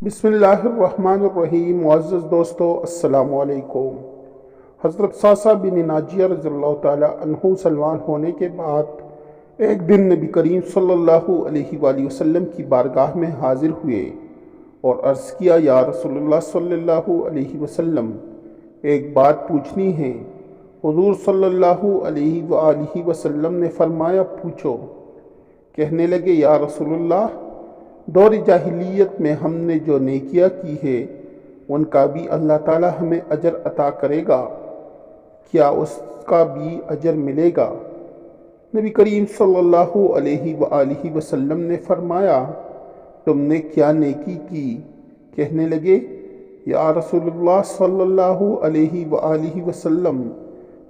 بسم اللہ الرحمن الرحیم۔ معزز دوستو، السلام علیکم۔ حضرت صاصہ بن ناجیہ رضی اللہ تعالیٰ عنہ سلمان ہونے کے بعد ایک دن نبی کریم صلی اللہ علیہ وآلہ وسلم کی بارگاہ میں حاضر ہوئے اور عرض کیا، یا رسول اللہ صلی اللہ علیہ وسلم، ایک بات پوچھنی ہے۔ حضور صلی اللہ علیہ وآلہ وسلم نے فرمایا، پوچھو۔ کہنے لگے، یا رسول اللہ، دور جاہلیت میں ہم نے جو نیکیاں کی ہے ان کا بھی اللہ تعالی ہمیں اجر عطا کرے گا، کیا اس کا بھی اجر ملے گا؟ نبی کریم صلی اللہ علیہ وآلہ وسلم نے فرمایا، تم نے کیا نیکی کی؟ کہنے لگے، یا رسول اللہ صلی اللہ علیہ وآلہ وسلم،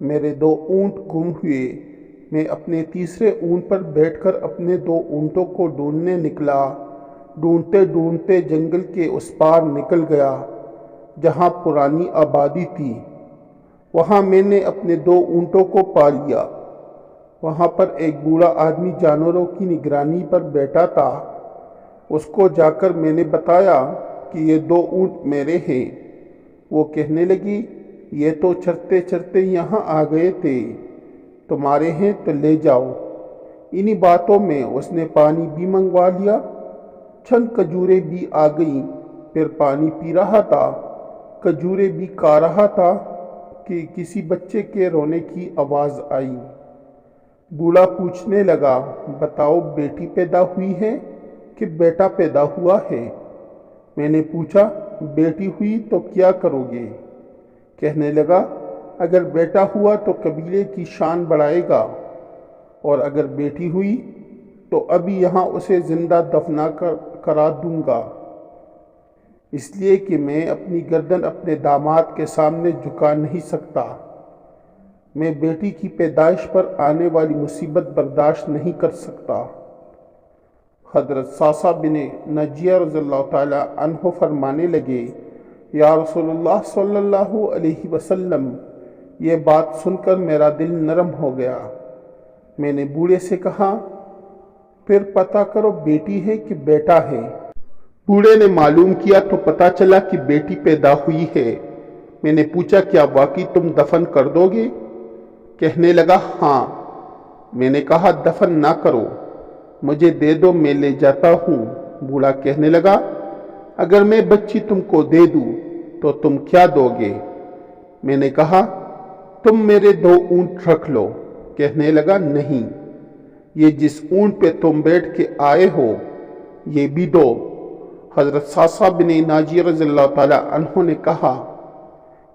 میرے 2 اونٹ گم ہوئے۔ میں اپنے تیسرے اونٹ پر بیٹھ کر اپنے 2 اونٹوں کو ڈھونڈنے نکلا۔ ڈھونڈتے ڈھونڈتے جنگل کے اس پار نکل گیا جہاں پرانی آبادی تھی۔ وہاں میں نے اپنے 2 اونٹوں کو پا لیا۔ وہاں پر ایک بوڑھا آدمی جانوروں کی نگرانی پر بیٹھا تھا۔ اس کو جا کر میں نے بتایا کہ یہ 2 اونٹ میرے ہیں۔ وہ کہنے لگی، یہ تو چرتے چرتے یہاں آ گئے تھے، تمہارے ہیں تو لے جاؤ۔ انہی باتوں میں اس نے پانی بھی منگوا لیا۔ چند کھجوریں بھی آ گئیں۔ پھر پانی پی رہا تھا، کھجوریں بھی کھا رہا تھا کہ کسی بچے کے رونے کی آواز آئی۔ بوڑھا پوچھنے لگا، بتاؤ، بیٹی پیدا ہوئی ہے کہ بیٹا پیدا ہوا ہے؟ میں نے پوچھا، بیٹی ہوئی تو کیا کرو گے؟ کہنے لگا، اگر بیٹا ہوا تو قبیلے کی شان بڑھائے گا، اور اگر بیٹی ہوئی تو ابھی یہاں اسے زندہ دفنا کرا دوں گا، اس لیے کہ میں اپنی گردن اپنے داماد کے سامنے جھکا نہیں سکتا۔ میں بیٹی کی پیدائش پر آنے والی مصیبت برداشت نہیں کر سکتا۔ حضرت صاصہ بن ناجیہ رضی اللہ تعالیٰ عنہ فرمانے لگے، یا رسول اللہ صلی اللہ علیہ وسلم، یہ بات سن کر میرا دل نرم ہو گیا۔ میں نے بوڑھے سے کہا، پھر پتہ کرو بیٹی ہے کہ بیٹا ہے۔ بوڑھے نے معلوم کیا تو پتہ چلا کہ بیٹی پیدا ہوئی ہے۔ میں نے پوچھا، کیا واقعی تم دفن کر دو گے؟ کہنے لگا، ہاں۔ میں نے کہا، دفن نہ کرو، مجھے دے دو، میں لے جاتا ہوں۔ بوڑھا کہنے لگا، اگر میں بچی تم کو دے دوں تو تم کیا دو گے؟ میں نے کہا، تم میرے 2 اونٹ رکھ لو۔ کہنے لگا، نہیں، یہ جس اونٹ پہ تم بیٹھ کے آئے ہو یہ بھی دو۔ حضرت صاصہ بن ناجیہ رضی اللہ تعالیٰ عنہ نے کہا،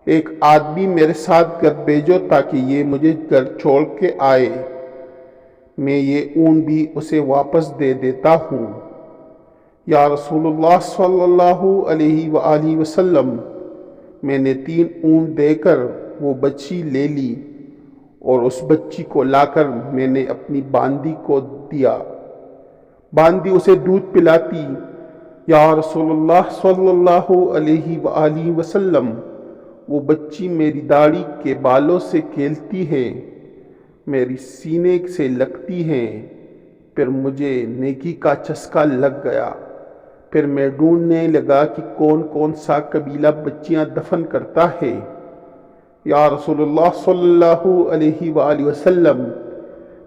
ایک آدمی میرے ساتھ گھر بھیجو تاکہ یہ مجھے گھر چھوڑ کے آئے، میں یہ اونٹ بھی اسے واپس دے دیتا ہوں۔ یا رسول اللہ صلی اللہ علیہ وآلہ وسلم، میں نے 3 اونٹ دے کر وہ بچی لے لی، اور اس بچی کو لا کر میں نے اپنی باندی کو دیا۔ باندی اسے دودھ پلاتی۔ یا رسول اللہ صلی اللہ علیہ وآلہ وسلم، وہ بچی میری داڑھی کے بالوں سے کھیلتی ہے، میری سینے سے لگتی ہے۔ پھر مجھے نیکی کا چسکا لگ گیا۔ پھر میں ڈھونڈنے لگا کہ کون کون سا قبیلہ بچیاں دفن کرتا ہے۔ یا رسول اللہ صلی اللہ علیہ وآلہ وسلم،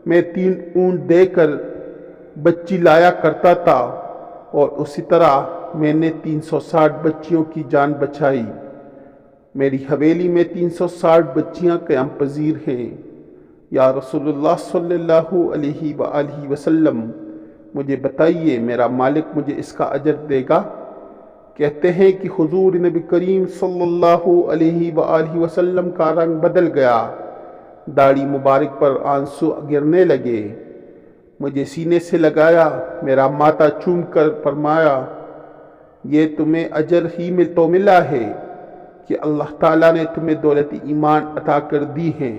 میں 3 اونٹ دے کر بچی لایا کرتا تھا، اور اسی طرح میں نے 360 بچیوں کی جان بچائی۔ میری حویلی میں 360 بچیاں قیام پذیر ہیں۔ یا رسول اللہ صلی اللہ علیہ وآلہ وسلم، مجھے بتائیے، میرا مالک مجھے اس کا اجر دے گا؟ کہتے ہیں کہ حضور نبی کریم صلی اللہ علیہ وآلہ وسلم کا رنگ بدل گیا، داڑھی مبارک پر آنسو گرنے لگے۔ مجھے سینے سے لگایا، میرا ماتھا چوم کر فرمایا، یہ تمہیں اجر ہی میں تو ملا ہے کہ اللہ تعالیٰ نے تمہیں دولت ایمان عطا کر دی ہے۔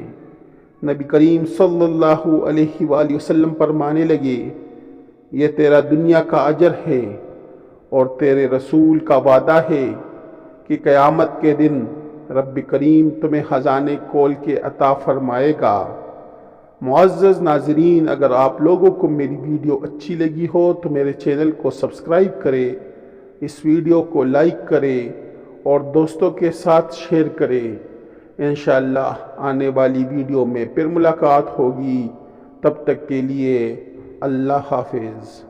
نبی کریم صلی اللہ علیہ وآلہ وسلم فرمانے لگے، یہ تیرا دنیا کا اجر ہے، اور تیرے رسول کا وعدہ ہے کہ قیامت کے دن رب کریم تمہیں خزانے کھول کے عطا فرمائے گا۔ معزز ناظرین، اگر آپ لوگوں کو میری ویڈیو اچھی لگی ہو تو میرے چینل کو سبسکرائب کریں، اس ویڈیو کو لائک کریں اور دوستوں کے ساتھ شیئر کریں۔ انشاءاللہ آنے والی ویڈیو میں پھر ملاقات ہوگی، تب تک کے لیے اللہ حافظ۔